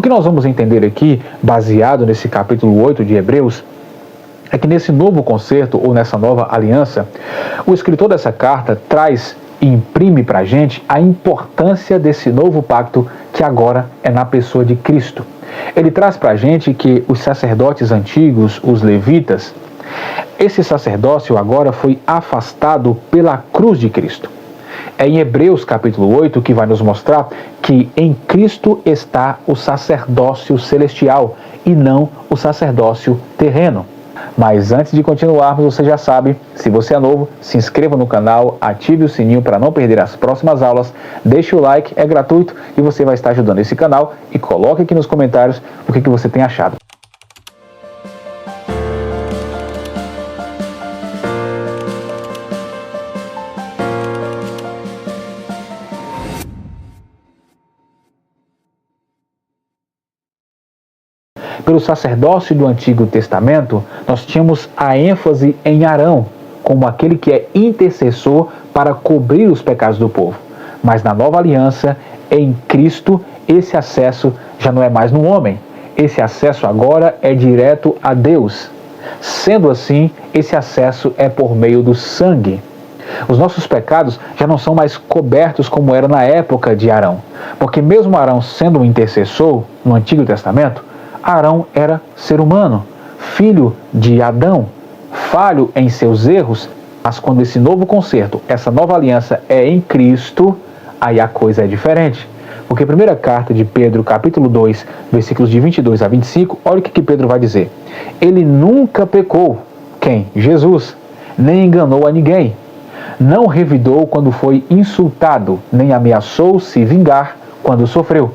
O que nós vamos entender aqui, baseado nesse capítulo 8 de Hebreus, é que nesse novo concerto, ou nessa nova aliança, o escritor dessa carta traz e imprime para a gente a importância desse novo pacto que agora é na pessoa de Cristo. Ele traz para a gente que os sacerdotes antigos, os levitas, esse sacerdócio agora foi afastado pela cruz de Cristo. É em Hebreus capítulo 8 que vai nos mostrar que em Cristo está o sacerdócio celestial e não o sacerdócio terreno. Mas antes de continuarmos, você já sabe, se você é novo, se inscreva no canal, ative o sininho para não perder as próximas aulas, deixe o like, é gratuito e você vai estar ajudando esse canal e coloque aqui nos comentários o que você tem achado. Pelo sacerdócio do Antigo Testamento, nós tínhamos a ênfase em Arão, como aquele que é intercessor para cobrir os pecados do povo. Mas na nova aliança, em Cristo, esse acesso já não é mais no homem. Esse acesso agora é direto a Deus. Sendo assim, esse acesso é por meio do sangue. Os nossos pecados já não são mais cobertos como era na época de Arão. Porque mesmo Arão sendo um intercessor no Antigo Testamento, Arão era ser humano, filho de Adão, falho em seus erros, mas quando esse novo concerto, essa nova aliança é em Cristo, aí a coisa é diferente. Porque a primeira carta de Pedro, capítulo 2, versículos de 22 a 25, olha o que Pedro vai dizer. Ele nunca pecou, quem? Jesus, nem enganou a ninguém. Não revidou quando foi insultado, nem ameaçou se vingar quando sofreu.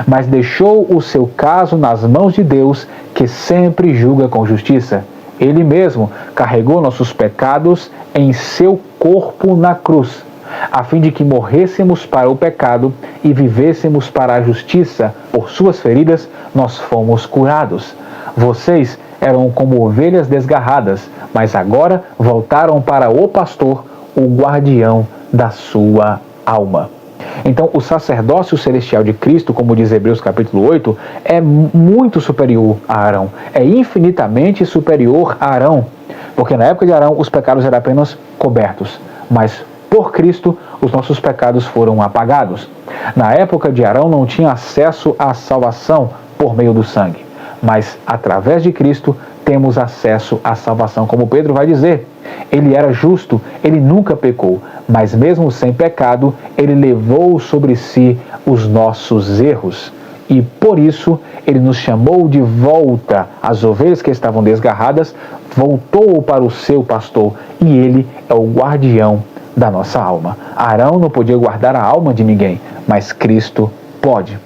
Mas deixou o seu caso nas mãos de Deus, que sempre julga com justiça. Ele mesmo carregou nossos pecados em seu corpo na cruz, a fim de que morrêssemos para o pecado e vivêssemos para a justiça. Por suas feridas nós fomos curados. Vocês eram como ovelhas desgarradas, mas agora voltaram para o pastor, o guardião da sua alma. Então, o sacerdócio celestial de Cristo, como diz Hebreus capítulo 8, é muito superior a Arão. É infinitamente superior a Arão. Porque na época de Arão, os pecados eram apenas cobertos. Mas, por Cristo, os nossos pecados foram apagados. Na época de Arão, não tinha acesso à salvação por meio do sangue. Mas, através de Cristo, temos acesso à salvação, como Pedro vai dizer. Ele era justo, ele nunca pecou, mas mesmo sem pecado, ele levou sobre si os nossos erros. E por isso, ele nos chamou de volta. As ovelhas que estavam desgarradas, voltou para o seu pastor, e ele é o guardião da nossa alma. Arão não podia guardar a alma de ninguém, mas Cristo pode.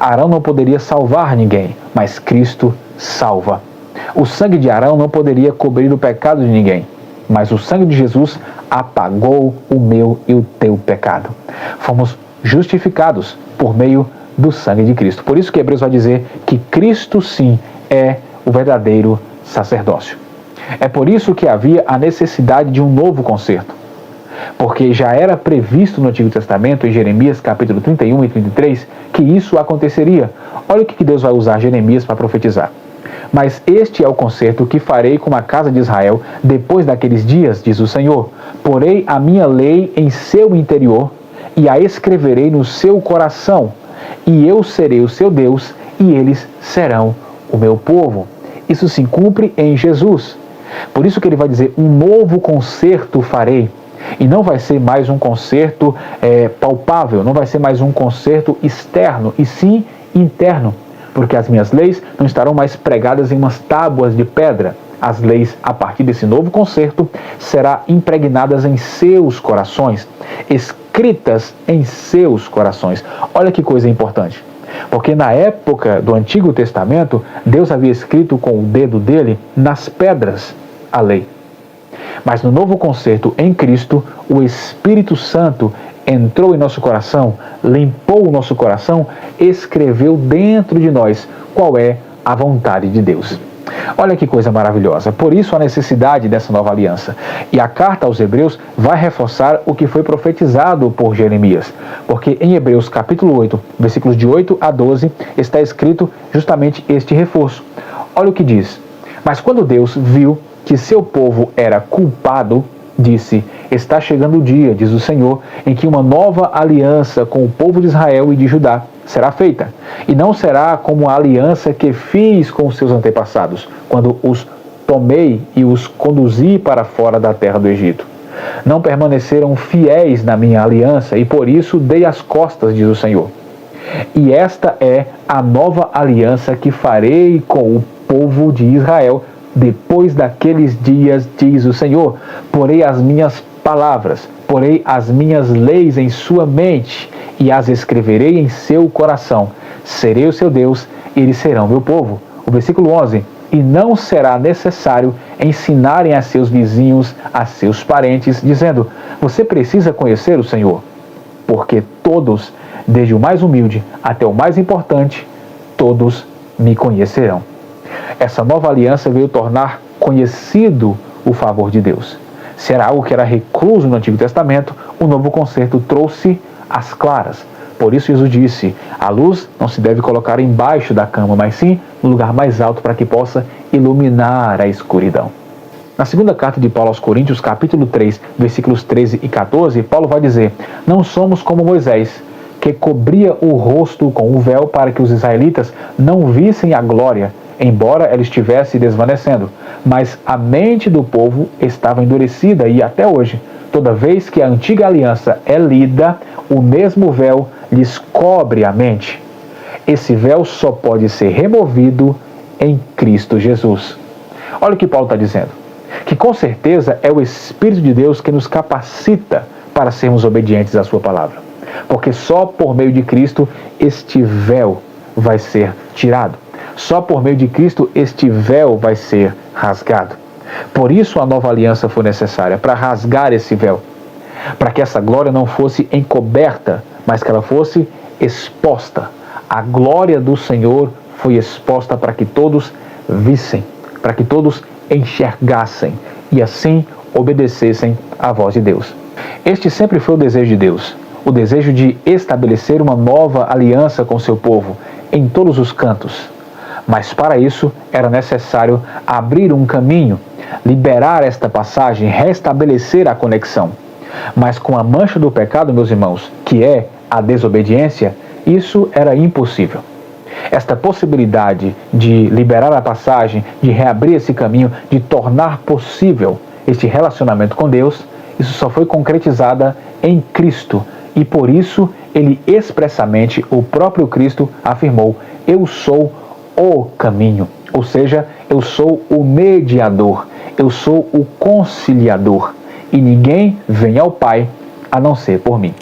Arão não poderia salvar ninguém, mas Cristo salva. O sangue de Arão não poderia cobrir o pecado de ninguém, mas o sangue de Jesus apagou o meu e o teu pecado. Fomos justificados por meio do sangue de Cristo. Por isso que Hebreus vai dizer que Cristo sim é o verdadeiro sacerdócio. É por isso que havia a necessidade de um novo concerto. Porque já era previsto no Antigo Testamento, em Jeremias capítulo 31 e 33, que isso aconteceria. Olha o que Deus vai usar Jeremias para profetizar. Mas este é o concerto que farei com a casa de Israel depois daqueles dias, diz o Senhor. Porei a minha lei em seu interior e a escreverei no seu coração. E eu serei o seu Deus e eles serão o meu povo. Isso se cumpre em Jesus. Por isso que ele vai dizer, um novo concerto farei. E não vai ser mais um concerto palpável, não vai ser mais um concerto externo, e sim interno. Porque as minhas leis não estarão mais pregadas em umas tábuas de pedra. As leis, a partir desse novo concerto, serão impregnadas em seus corações, escritas em seus corações. Olha que coisa importante. Porque na época do Antigo Testamento, Deus havia escrito com o dedo dele nas pedras a lei. Mas no novo concerto em Cristo, o Espírito Santo entrou em nosso coração, limpou o nosso coração, escreveu dentro de nós qual é a vontade de Deus. Olha que coisa maravilhosa. Por isso a necessidade dessa nova aliança. E a carta aos Hebreus vai reforçar o que foi profetizado por Jeremias. Porque em Hebreus capítulo 8, versículos de 8 a 12, está escrito justamente este reforço. Olha o que diz. Mas quando Deus viu que seu povo era culpado, disse: está chegando o dia, diz o Senhor, em que uma nova aliança com o povo de Israel e de Judá será feita, e não será como a aliança que fiz com os seus antepassados, quando os tomei e os conduzi para fora da terra do Egito. Não permaneceram fiéis na minha aliança, e por isso dei as costas, diz o Senhor. E esta é a nova aliança que farei com o povo de Israel depois daqueles dias, diz o Senhor. Porei as minhas palavras, porei as minhas leis em sua mente e as escreverei em seu coração. Serei o seu Deus e eles serão meu povo. O versículo 11. E não será necessário ensinarem a seus vizinhos, a seus parentes, dizendo: você precisa conhecer o Senhor. Porque todos, desde o mais humilde até o mais importante, todos me conhecerão. Essa nova aliança veio tornar conhecido o favor de Deus. Se era algo que era recluso no Antigo Testamento, o novo concerto trouxe às claras. Por isso Jesus disse: a luz não se deve colocar embaixo da cama, mas sim no lugar mais alto para que possa iluminar a escuridão. Na segunda carta de Paulo aos Coríntios, capítulo 3, versículos 13 e 14, Paulo vai dizer: não somos como Moisés, que cobria o rosto com um véu para que os israelitas não vissem a glória, embora ela estivesse desvanecendo. Mas a mente do povo estava endurecida e até hoje, toda vez que a antiga aliança é lida, o mesmo véu lhes cobre a mente. Esse véu só pode ser removido em Cristo Jesus. Olha o que Paulo está dizendo. Que com certeza é o Espírito de Deus que nos capacita para sermos obedientes à sua palavra. Porque só por meio de Cristo este véu vai ser tirado. Só por meio de Cristo este véu vai ser rasgado. Por isso a nova aliança foi necessária, para rasgar esse véu. Para que essa glória não fosse encoberta, mas que ela fosse exposta. A glória do Senhor foi exposta para que todos vissem, para que todos enxergassem e assim obedecessem à voz de Deus. Este sempre foi o desejo de Deus, o desejo de estabelecer uma nova aliança com seu povo em todos os cantos. Mas para isso era necessário abrir um caminho, liberar esta passagem, restabelecer a conexão. Mas com a mancha do pecado, meus irmãos, que é a desobediência, isso era impossível. Esta possibilidade de liberar a passagem, de reabrir esse caminho, de tornar possível este relacionamento com Deus, isso só foi concretizada em Cristo. E por isso, ele expressamente, o próprio Cristo, afirmou: eu sou o caminho. Ou seja, eu sou o mediador, eu sou o conciliador. E ninguém vem ao Pai a não ser por mim.